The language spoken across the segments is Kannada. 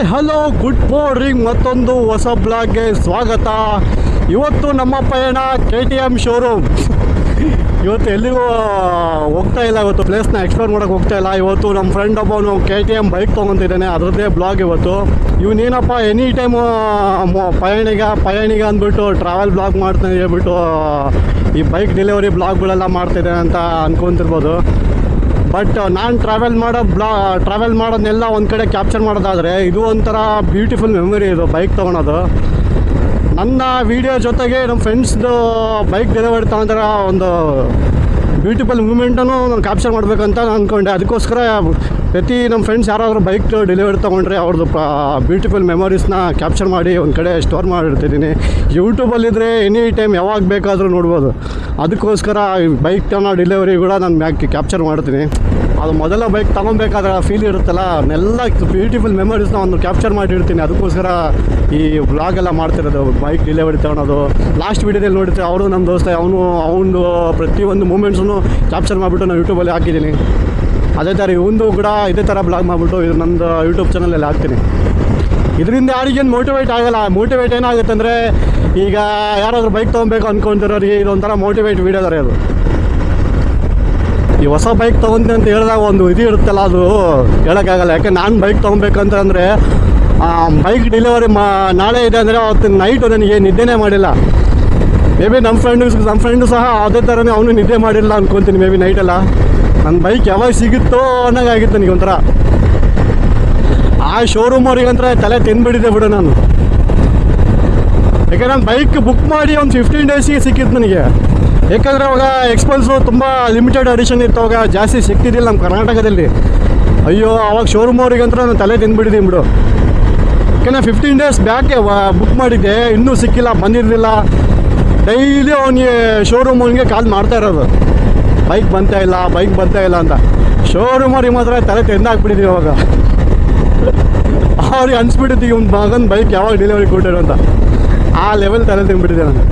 Hi hello good morning. ಮತ್ತೊಂದು ಹೊಸ ಬ್ಲಾಗ್ಗೆ ಸ್ವಾಗತ. ಇವತ್ತು ನಮ್ಮ ಪಯಣ KTM ಶೋರೂಮ್. ಇವತ್ತು ಎಲ್ಲಿಗೂ ಹೋಗ್ತಾ ಇಲ್ಲ, ಇವತ್ತು ಪ್ಲೇಸ್ನ ಎಕ್ಸ್ಪ್ಲೋರ್ ಮಾಡೋಕ್ಕೆ ಹೋಗ್ತಾ ಇಲ್ಲ. ಇವತ್ತು ನಮ್ಮ ಫ್ರೆಂಡ್ ಒಬ್ಬನು KTM ಬೈಕ್ ತೊಗೊತಿದ್ದಾನೆ, ಅದರದ್ದೇ ಬ್ಲಾಗ್ ಇವತ್ತು. ಇವನೇನಪ್ಪ ಎನಿ ಟೈಮು ಪಯಣಿಗ ಅಂದ್ಬಿಟ್ಟು ಟ್ರಾವೆಲ್ ಬ್ಲಾಗ್ ಮಾಡ್ತಾನೆ ಹೇಳ್ಬಿಟ್ಟು ಈ ಬೈಕ್ ಡೆಲಿವರಿ ಬ್ಲಾಗ್ಗಳೆಲ್ಲ ಮಾಡ್ತಿದ್ದಾನೆ ಅಂತ ಅಂದ್ಕೊತಿರ್ಬೋದು. ಬಟ್ ನಾನು ಟ್ರಾವೆಲ್ ಮಾಡೋದನ್ನೆಲ್ಲ ಒಂದು ಕಡೆ ಕ್ಯಾಪ್ಚರ್ ಮಾಡೋದಾದರೆ ಇದು ಒಂಥರ ಬ್ಯೂಟಿಫುಲ್ ಮೆಮೊರಿ. ಇದು ಬೈಕ್ ತೊಗೊಳೋದು ನನ್ನ ವೀಡಿಯೋ ಜೊತೆಗೆ ನಮ್ಮ ಫ್ರೆಂಡ್ಸ್ದು ಬೈಕ್ ಡೆಲಿವರಿ ತಗೊಂಡ್ರೆ ಒಂದು ಬ್ಯೂಟಿಫುಲ್ ಮೂಮೆಂಟನ್ನು ನಾನು ಕ್ಯಾಪ್ಚರ್ ಮಾಡಬೇಕಂತ ನಾನು ಅಂದ್ಕೊಂಡೆ. ಅದಕ್ಕೋಸ್ಕರ ಪ್ರತಿ ನಮ್ಮ ಫ್ರೆಂಡ್ಸ್ ಯಾರಾದರೂ ಬೈಕ್ ಡೆಲಿವರಿ ತೊಗೊಂಡ್ರೆ ಅವ್ರದ್ದು ಬ್ಯೂಟಿಫುಲ್ ಮೆಮೊರೀಸ್ನ ಕ್ಯಾಪ್ಚರ್ ಮಾಡಿ ಒಂದು ಕಡೆ ಸ್ಟೋರ್ ಮಾಡಿರ್ತಿದ್ದೀನಿ. ಯೂಟ್ಯೂಬಲ್ಲಿದ್ದರೆ ಎನಿ ಟೈಮ್ ಯಾವಾಗ ಬೇಕಾದರೂ ನೋಡ್ಬೋದು. ಅದಕ್ಕೋಸ್ಕರ ಈ ಬೈಕ್ನ ಡೆಲಿವರಿ ಕೂಡ ನಾನು ಕ್ಯಾಪ್ಚರ್ ಮಾಡ್ತೀನಿ. ಅದು ಮೊದಲ ಬೈಕ್ ತೊಗೊಬೇಕಾದ್ರೆ ಫೀಲ್ ಇರುತ್ತಲ್ಲ, ಅದನ್ನೆಲ್ಲ ಬ್ಯೂಟಿಫುಲ್ ಮೆಮೊರೀಸ್ನ ಒಂದು ಕ್ಯಾಪ್ಚರ್ ಮಾಡಿರ್ತೀನಿ. ಅದಕ್ಕೋಸ್ಕರ ಈ ವ್ಲಾಗೆಲ್ಲ ಮಾಡ್ತಿರೋದು, ಬೈಕ್ ಡೆಲಿವರಿ ತೊಗೊಳೋದು. ಲಾಸ್ಟ್ ವೀಡಿಯೋದಲ್ಲಿ ನೋಡಿದ್ರೆ ಅವರು ನಮ್ಮ ದೋಸ್ತ, ಅವನು ಪ್ರತಿಯೊಂದು ಮೂಮೆಂಟ್ಸನ್ನು ಕ್ಯಾಪ್ಚರ್ ಮಾಡಿಬಿಟ್ಟು ನಾನು ಯೂಟ್ಯೂಬಲ್ಲಿ ಹಾಕಿದ್ದೀನಿ. ಅದೇ ಥರ ಇವಂದು ಕೂಡ ಇದೇ ಥರ ಬ್ಲಾಗ್ ಮಾಡಿಬಿಟ್ಟು ಇದು ನಂದು ಯೂಟ್ಯೂಬ್ ಚಾನಲಲ್ಲಿ ಹಾಕ್ತೀನಿ. ಇದರಿಂದ ಯಾರಿಗೇನು ಮೋಟಿವೇಟ್ ಆಗಲ್ಲ. ಮೋಟಿವೇಟ್ ಏನಾಗುತ್ತೆ ಅಂದರೆ, ಈಗ ಯಾರಾದರೂ ಬೈಕ್ ತೊಗೊಬೇಕು ಅಂದ್ಕೊತಿರೋರಿಗೆ ಇದೊಂಥರ ಮೋಟಿವೇಟ್ ವೀಡಿಯೋದಾರೆ ಅದು. ಈ ಹೊಸ ಬೈಕ್ ತೊಗೊತೀನಿ ಅಂತ ಹೇಳಿದಾಗ ಒಂದು ಇದು ಇರುತ್ತಲ್ಲ, ಅದು ಹೇಳೋಕ್ಕಾಗಲ್ಲ. ಯಾಕೆ ನಾನು ಬೈಕ್ ತೊಗೊಬೇಕಂತಂದರೆ ಬೈಕ್ ಡೆಲಿವರಿ ನಾಳೆ ಇದೆ ಅಂದರೆ ಅವತ್ತು ನೈಟು ನನಗೆ ನಿದ್ದೆನೇ ಮಾಡಿಲ್ಲ. ಮೇ ಬಿ ನಮ್ಮ ಫ್ರೆಂಡು ಸಹ ಅದೇ ಥರನೇ ಅವನು ನಿದ್ದೆ ಮಾಡಿಲ್ಲ ಅಂದ್ಕೊತೀನಿ. ಮೇ ಬಿ ನೈಟೆಲ್ಲ ನನ್ನ ಬೈಕ್ ಯಾವಾಗ ಸಿಗುತ್ತೋ ಅನ್ನೋಂಗಾಗಿತ್ತು ನನಗೆ ಒಂಥರ. ಆ ಶೋರೂಮವ್ರಿಗಂತರ ತಲೆ ತಿಂದುಬಿಟ್ಟಿದ್ದೆ ಬಿಡು ನಾನು. ಯಾಕೆ ನಾನು ಬೈಕ್ ಬುಕ್ ಮಾಡಿ ಒಂದು 15 ಡೇಸಿಗೆ ಸಿಕ್ಕಿತ್ತು ನನಗೆ. ಯಾಕಂದರೆ ಅವಾಗ ಎಕ್ಸ್ಪಲ್ಸು ತುಂಬ ಲಿಮಿಟೆಡ್ ಎಡಿಷನ್ ಇತ್ತು, ಅವಾಗ ಜಾಸ್ತಿ ಸಿಕ್ತಿದ್ದಿಲ್ಲ ನಮ್ಮ ಕರ್ನಾಟಕದಲ್ಲಿ. ಅಯ್ಯೋ, ಅವಾಗ ಶೋರೂಮವ್ರಿಗಂತರ ನಾನು ತಲೆ ತಿಂದುಬಿಟ್ಟಿದ್ದೀನಿ ಬಿಡು. ಯಾಕೆಂದರೆ 15 ಡೇಸ್ ಬ್ಯಾಕೆ ಬುಕ್ ಮಾಡಿದ್ದೆ, ಇನ್ನೂ ಸಿಕ್ಕಿಲ್ಲ, ಬಂದಿರಲಿಲ್ಲ. ಡೈಲಿ ಅವನಿಗೆ ಶೋರೂಮವ್ನಿಗೆ ಕಾಲ್ ಮಾಡ್ತಾ ಇರೋದು, ಬೈಕ್ ಬಂತಾ ಇಲ್ಲ ಅಂತ. ಶೋರೂಮವ್ರಿಗೆ ಮಾತ್ರ ತಲೆ ತಿಂದಾಕ್ಬಿಟ್ಟಿದ್ದೀವಿ ಅವಾಗ. ಅವ್ರಿಗೆ ಅನ್ಸ್ಬಿಟ್ಟಿದ್ದೀವಿ ಒಂದು ಮಗನ ಬೈಕ್ ಯಾವಾಗ ಡೆಲಿವರಿ ಕೊಟ್ಟಿರೋ ಅಂತ. ಆ ಲೆವೆಲ್ ತಲೆ ತಿಂದ್ಬಿಟ್ಟಿದ್ದೆ ನಾನು.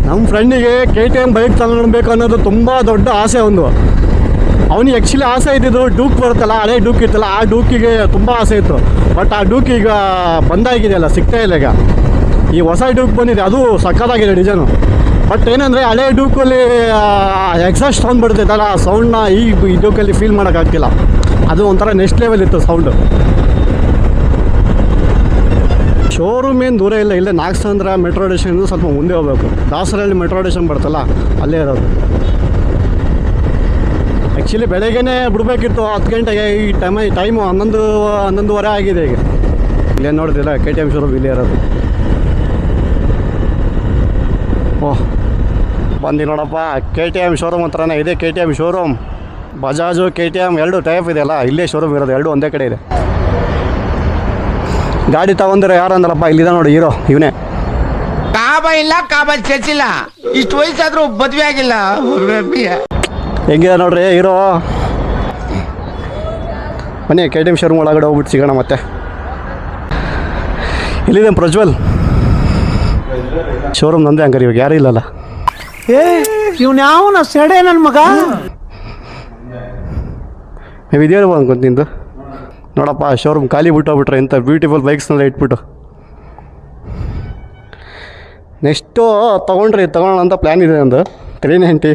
ನಮ್ಮ ಫ್ರೆಂಡಿಗೆ KTM ಬೈಕ್ ತಗೊಳ್ಬೇಕು ಅನ್ನೋದು ತುಂಬ ದೊಡ್ಡ ಆಸೆ ಒಂದು. ಅವನಿಗೆ ಆ್ಯಕ್ಚುಲಿ ಆಸೆ ಇದ್ದಿದ್ದು ಡೂಕ್ ಬರುತ್ತಲ್ಲ, ಹಳೆ ಡೂಕ್ ಇತ್ತಲ್ಲ, ಆ ಡೂಕಿಗೆ ತುಂಬ ಆಸೆ ಇತ್ತು. ಬಟ್ ಆ ಡೂಕ್ ಈಗ ಬಂದಾಗಿದೆಯಲ್ಲ, ಸಿಗ್ತಾ ಇಲ್ಲ ಈಗ. ಈ ಹೊಸ ಡೂಕ್ ಬಂದಿದೆ, ಅದು ಸಕ್ಕತ್ತಾಗಿದೆ ಡಿಸೈನು. ಬಟ್ ಏನಂದರೆ ಹಳೆ ಡೂಕಲ್ಲಿ ಎಕ್ಸಾಸ್ಟ್ ಸೌಂಡ್ ಬರ್ತೈತಲ್ಲ, ಆ ಸೌಂಡ್ನ ಈ ಡೂಕಲ್ಲಿ ಫೀಲ್ ಮಾಡೋಕ್ಕಾಗ್ತಿಲ್ಲ. ಅದು ಒಂಥರ ನೆಕ್ಸ್ಟ್ ಲೆವೆಲ್ ಇತ್ತು ಸೌಂಡು. ಶೋರೂಮ್ ಏನು ದೂರ ಇಲ್ಲ, ಇಲ್ಲೇ ನಾಗಸಂದ್ರ ಮೆಟ್ರೋ ಸ್ಟೇಷನ್ದು ಸ್ವಲ್ಪ ಮುಂದೆ ಹೋಗಬೇಕು. ದಾಸರಳ್ಳಿ ಮೆಟ್ರೋ ಸ್ಟೇಷನ್ ಬರ್ತಲ್ಲ, ಅಲ್ಲೇ ಇರೋದು. ಆ್ಯಕ್ಚುಲಿ ಬೆಳಗ್ಗೆನೇ ಬಿಡಬೇಕಿತ್ತು 10 ಗಂಟೆಗೆ. ಈ ಟೈಮು 11:30 ಆಗಿದೆ ಈಗ. ಇಲ್ಲೇ ನೋಡ್ತಿಲ್ಲ KTM ಶೋರೂಮ್ ಇಲ್ಲೇ ಇರೋದು. ಓಹ್, ಬಂದು ನೋಡಪ್ಪ, KTM ಶೋರೂಮ್ ಹತ್ರನೇ ಇದೆ. KTM ಶೋರೂಮ್, ಬಜಾಜು KTM ಎರಡು ಟೈಪ್ ಇದೆಯಲ್ಲ, ಇಲ್ಲೇ ಶೋರೂಮ್ ಇರೋದು. ಎರಡು ಒಂದೇ ಕಡೆ ಇದೆ. ಗಾಡಿ ತಗೊಂಡ್ರೆ ಯಾರು ಅಂದ್ರಪ್ಪ, ಇಲ್ಲಿದೆ ನೋಡಿ ಹೀರೋ, ಇವನೇ. ಕಾಬಲ್ ಚರ್ಚಿಲ್ಲ, ಇಷ್ಟು ವಯಸ್ಸಾದ್ರೂ ಮದುವೆ ಆಗಿಲ್ಲ. ಹೆಂಗಿದೆ ನೋಡ್ರಿ ಹೀರೋ. ಬನ್ನಿ KTM ಶೋರೂಮ್ ಒಳಗಡೆ ಹೋಗ್ಬಿಟ್ಟು ಸಿಗೋಣ ಮತ್ತೆ. ಇಲ್ಲಿದೆ ಪ್ರಜ್ವಲ್ ಶೋರೂಮ್. ನಂದೇ ಹಂಗಾರೆ ಇವಾಗ ಯಾರೂ ಇಲ್ಲಲ್ಲ. ಇವ್ನು ಯಾವನ ಸೆಡೆ ನನ್ನ ಮಗ. ನೀವು ಇದೇನು ಅನ್ಕೊಂತ ನಿಂದು. ನೋಡಪ್ಪ, ಶೋರೂಮ್ ಖಾಲಿ ಬಿಟ್ಟು ಹೋಗ್ಬಿಟ್ರೆ ಇಂಥ ಬ್ಯೂಟಿಫುಲ್ ಬೈಕ್ಸ್ನೆಲ್ಲ ಇಟ್ಬಿಟ್ಟು. ನೆಕ್ಸ್ಟು ತಗೊಳ್ಳೋಣ ಅಂತ ಪ್ಲ್ಯಾನ್ ಇದೆ ಒಂದು 390.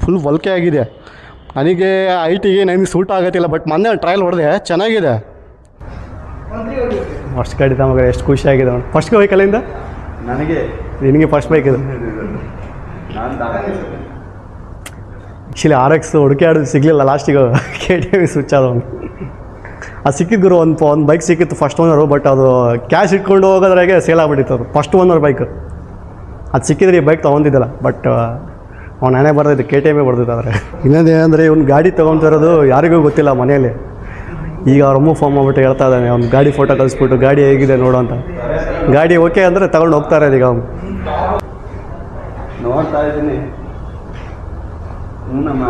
ಫುಲ್ ವಲ್ಕೆ ಆಗಿದೆ ನನಗೆ. ಐಟಿಗೆ ನನಗೆ ಸೂಟ್ ಆಗೋತ್ತಿಲ್ಲ. ಬಟ್ ಮೊನ್ನೆ ಟ್ರಯಲ್ ಹೊಡೆದೆ, ಚೆನ್ನಾಗಿದೆ. ಫಸ್ಟ್ ಗಾಡಿ ತಮಗ ಎಷ್ಟು ಖುಷಿಯಾಗಿದೆ ನೋಡಿ. ಫಸ್ಟ್ ಬೈಕ್ ಅಲ್ಲಿಂದ ನಿನಗೆ ಫಸ್ಟ್ ಬೈಕ್ ಇದು. ಆ್ಯಕ್ಚುಲಿ RX ಹುಡುಕಾಡೋದು ಸಿಗಲಿಲ್ಲ ಲಾಸ್ಟಿಗೆ. KTM ಸ್ವಿಚ್ ಆದವನು. ಅದು ಸಿಕ್ಕಿದ್ದು ಗುರು, ಒಂದು ಬೈಕ್ ಸಿಕ್ಕಿತ್ತು ಫಸ್ಟ್ ಓನರು. ಬಟ್ ಅದು ಕ್ಯಾಶ್ ಇಟ್ಕೊಂಡು ಹೋಗೋದ್ರಾಗೆ ಸೇಲ್ ಆಗಿಬಿಟ್ಟಿತ್ತು ಅದು ಫಸ್ಟ್ ಓನರ್ ಬೈಕ್. ಅದು ಸಿಕ್ಕಿದ್ರೆ ಈ ಬೈಕ್ ತೊಗೊಂಡಿದ್ದಲ್ಲ. ಬಟ್ ಅವ್ನು ನಾನೇ ಬರ್ದಿದ್ದು KTM ಬರ್ದಿದ್ದು. ಆದರೆ ಇನ್ನೊಂದೇನೆಂದರೆ, ಇವ್ನು ಗಾಡಿ ತೊಗೊತಿರೋದು ಯಾರಿಗೂ ಗೊತ್ತಿಲ್ಲ ಮನೆಯಲ್ಲಿ. ಈಗ ಅವ್ರ ಅಮ್ಮ ಫೋನ್ ಮಾಡಿಬಿಟ್ಟು ಹೇಳ್ತಾ ಇದ್ದಾನೆ, ಅವ್ನು ಗಾಡಿ ಫೋಟೋ ಕಳಿಸ್ಬಿಟ್ಟು ಗಾಡಿ ಹೇಗಿದೆ ನೋಡು ಅಂತ. ಗಾಡಿ ಓಕೆ ಅಂದರೆ ತಗೊಂಡು ಹೋಗ್ತಾ ಇರೋದು ಈಗ. ಅವ್ನು ನೋಡ್ತಾ ಇದ್ದೀನಿ. ಹ್ಞೂನಮ್ಮ.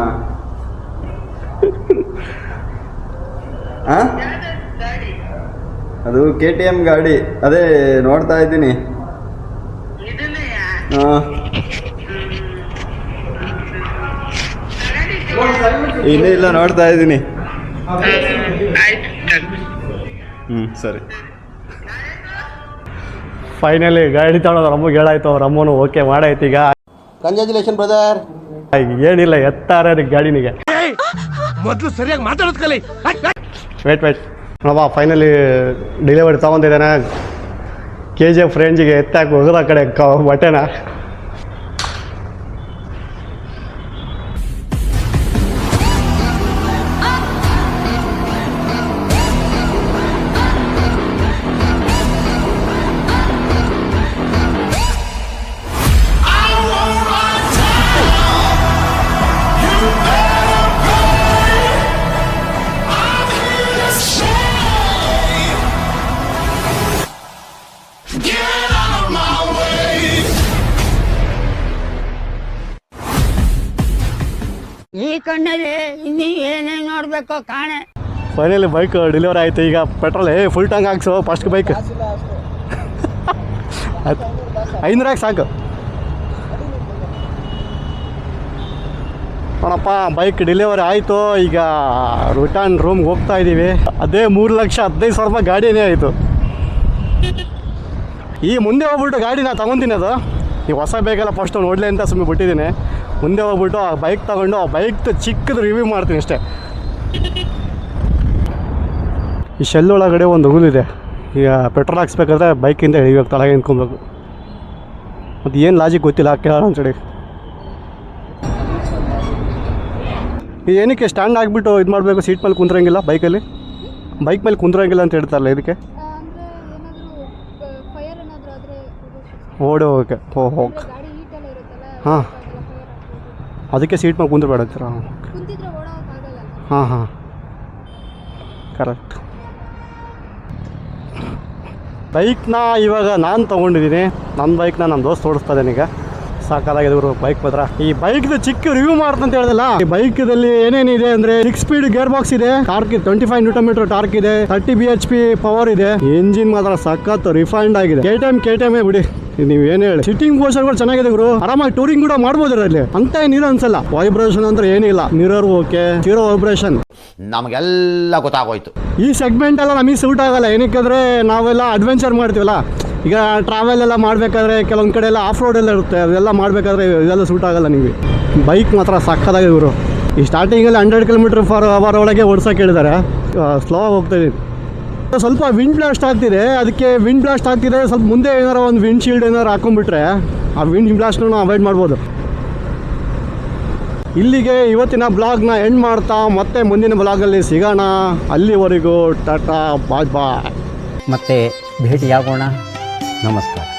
ಅದು KTM ಗಾಡಿ, ಅದೇ ನೋಡ್ತಾ ಇದ್ದೀನಿ. ಹಾಂ, ಇಲ್ಲ ನೋಡ್ತಾ ಇದ್ದೀನಿ. ಸರಿ. ಫೈನಲಿ ಗಾಡಿ ತಗೊಳೋದು ರಮ್ಮಗೆ ಹೇಳಾಯ್ತು, ಅವ್ರ ಅಮ್ಮನು ಓಕೆ ಮಾಡಾಯ್ತು. ಈಗ ಕಂಗ್ರ್ಯಾಚುಲೇಷನ್ ಬ್ರದರ್. ಏನಿಲ್ಲ ಎತ್ತಾರೆ ಗಾಡಿನಿಗೆ. ಮೊದಲು ಸರಿಯಾಗಿ ಮಾತಾಡೋದು ಕಲಿ. ವೇಟ್ ನೋಡಪ್ಪ, ಫೈನಲಿ ಡೆಲಿವರಿ ತೊಗೊಂಡಿದ್ದಾನೆ. KGF ರೇಂಜಿಗೆ ಎತ್ತಾಕಿ ಹೋಗೋದು ಆ ಕಡೆ ಬಟ್ಟೆನ. ಈ ಕಣ್ಣಲ್ಲಿ ಇನ್ನೀ ಏನೇನು ನೋಡ್ಬೇಕೋ ಕಾಣೆ. ಫೈನಲಿ ಬೈಕ್ ಡೆಲಿವರಿ ಆಯಿತು. ಈಗ ಪೆಟ್ರೋಲ್ ಫುಲ್ ಟ್ಯಾಂಕ್ ಹಾಕ್ಸು ಫಸ್ಟ್ ಬೈಕ್. ಆಯ್ತು 500 ಹಾಕಿ ಸಾಕು ನೋಡಪ್ಪ. ಬೈಕ್ ಡೆಲಿವರಿ ಆಯಿತು. ಈಗ ರಿಟರ್ನ್ ರೂಮ್ಗೆ ಹೋಗ್ತಾ ಇದ್ದೀವಿ. ಅದೇ 3,15,000 ರೂಪಾಯಿ ಗಾಡಿನೇ ಆಯಿತು. ಈ ಮುಂದೆ ಹೋಗ್ಬಿಟ್ಟು ಗಾಡಿ ನಾನು ತೊಗೊತೀನಿ. ಅದು ಈಗ ಹೊಸ ಬೈಕೆಲ್ಲ ಫಸ್ಟು ನೋಡಲಿ ಅಂತ ಸುಮ್ಮನೆ ಬಿಟ್ಟಿದ್ದೀನಿ. ಮುಂದೆ ಹೋಗ್ಬಿಟ್ಟು ಆ ಬೈಕ್ ತೊಗೊಂಡು ಆ ಬೈಕ್ದು ಚಿಕ್ಕದು ರಿವ್ಯೂ ಮಾಡ್ತೀನಿ ಅಷ್ಟೇ. ಈ ಶೆಲ್ ಒಳಗಡೆ ಒಂದು ರೂಲ್ ಇದೆ. ಈಗ ಪೆಟ್ರೋಲ್ ಹಾಕ್ಸ್ಬೇಕಾದ್ರೆ ಬೈಕಿಂದ ಇಳಿಬೇಕು, ತಳಗೆ ನಿಂತ್ಕೊಬೇಕು. ಮತ್ತು ಏನು ಲಾಜಿಕ್ ಗೊತ್ತಿಲ್ಲ, ಕೇಳೋಣ ಅಂತೇಳಿ. ಇದು ಏನಕ್ಕೆ ಸ್ಟ್ಯಾಂಡ್ ಆಗಿಬಿಟ್ಟು ಇದು ಮಾಡಬೇಕು, ಸೀಟ್ ಮೇಲೆ ಕುಂತ್ರಂಗಿಲ್ಲ ಬೈಕಲ್ಲಿ, ಬೈಕ್ ಮೇಲೆ ಕುಂತ್ರಂಗಿಲ್ಲ ಅಂತ ಹೇಳ್ತಾರಲ್ಲ, ಇದಕ್ಕೆ ಓಡಿ ಹೋಗೋಕೆ. ಹೋಗಿ ಹಾಂ, ಅದಕ್ಕೆ ಸೀಟ್ ಮೇಲೆ ಕುಂದ್ರಬೇಡ ಅಂತೀರ. ಹಾಂ ಕರೆಕ್ಟ್. ಬೈಕ್ನ ಇವಾಗ ನಾನು ತೊಗೊಂಡಿದ್ದೀನಿ. ನನ್ನ ಬೈಕ್ನ ನಮ್ಮ ದೋಸ್ತ್ ಓಡಿಸ್ತಾ ಇದ್ದಾನೆ. ಈಗ ಸಾಕಾಗಿದೆ ಇವರು ಬೈಕ್ ಮಾತ್ರ. ಈ ಬೈಕ್ದು ಚಿಕ್ಕ ರಿವ್ಯೂ ಮಾಡ್ತಂತ ಹೇಳಿದಲ್ಲ. ಈ ಬೈಕ್ದಲ್ಲಿ ಏನೇನಿದೆ ಅಂದರೆ 6 ಸ್ಪೀಡ್ ಗೇರ್ ಬಾಕ್ಸ್ ಇದೆ, ಟಾರ್ಕ್ 25 Nm ಟಾರ್ಕ್ ಇದೆ, 30 bhp ಪವರ್ ಇದೆ. ಎಂಜಿನ್ ಮಾತ್ರ ಸಖತ್ ರಿಫೈನ್ಡ್ ಆಗಿದೆ. KTM ಬಿಡಿ, ನೀವು ಏನು ಹೇಳಿ. ಸಿಟ್ಟಿಂಗ್ ಪೋರ್ಷನ್ಗಳು ಚೆನ್ನಾಗಿದೆ ಗುರು, ಆರಾಮಾಗಿ ಟೂರಿಂಗ್ ಕೂಡ ಮಾಡ್ಬೋದು ಇದರಲ್ಲಿ. ಅಂತ ಏನಿಲ್ಲ ಅನ್ಸಲ್ಲ. ವೈಬ್ರೇಷನ್ ಅಂದ್ರೆ ಏನಿಲ್ಲ, ಮಿರರ್ ಓಕೆ, ಜೀರೋ ವೈಬ್ರೇಷನ್. ನಮಗೆಲ್ಲ ಗೊತ್ತಾಗೋಯ್ತು. ಈ ಸೆಗ್ಮೆಂಟ್ ಎಲ್ಲ ನಮಗೆ ಸೂಟ್ ಆಗಲ್ಲ. ಏನಕ್ಕಾದ್ರೆ ನಾವೆಲ್ಲ ಅಡ್ವೆಂಚರ್ ಮಾಡ್ತೀವಲ್ಲ. ಈಗ ಟ್ರಾವೆಲ್ ಎಲ್ಲ ಮಾಡಬೇಕಾದ್ರೆ ಕೆಲವೊಂದು ಕಡೆ ಎಲ್ಲ ಆಫ್ ರೋಡ್ ಎಲ್ಲ ಇರುತ್ತೆ, ಅದೆಲ್ಲ ಮಾಡಬೇಕಾದ್ರೆ ಇದೆಲ್ಲ ಸೂಟ್ ಆಗಲ್ಲ ನಿಮಗೆ. ಬೈಕ್ ಮಾತ್ರ ಸಕ್ಕತ್ತಾಗಿದೆ ಗುರು. ಈ ಸ್ಟಾರ್ಟಿಂಗಲ್ಲಿ 100 km/h ಒಳಗೆ ಓಡಿಸೋಕೆ ಹೇಳಿದ್ದಾರೆ. ಸ್ಲೋ ಆಗಿ ಹೋಗ್ತಾ ಇದ್ದೀನಿ. ಸ್ವಲ್ಪ ವಿಂಡ್ ಬ್ಲಾಸ್ಟ್ ಆಗ್ತಿದೆ, ಅದಕ್ಕೆ ವಿಂಡ್ ಬ್ಲಾಸ್ಟ್ ಆಗ್ತಿದೆ. ಸ್ವಲ್ಪ ಮುಂದೆ ಏನಾರು ಒಂದು ವಿಂಡ್ ಶೀಲ್ಡ್ ಏನಾರು ಹಾಕೊಂಡ್ಬಿಟ್ರೆ ಆ ವಿಂಡ್ ಬ್ಲಾಸ್ಟ್ನ ಅವಾಯ್ಡ್ ಮಾಡ್ಬೋದು. ಇಲ್ಲಿಗೆ ಇವತ್ತಿನ ಬ್ಲಾಗ್ನ ಎಂಡ್ ಮಾಡ್ತಾ ಮತ್ತೆ ಮುಂದಿನ ಬ್ಲಾಗಲ್ಲಿ ಸಿಗೋಣ. ಅಲ್ಲಿವರೆಗೂ ಟಾಟಾ, ಬಾಯ್ ಬಾಯ್. ಮತ್ತೆ ಭೇಟಿಯಾಗೋಣ. ನಮಸ್ಕಾರ.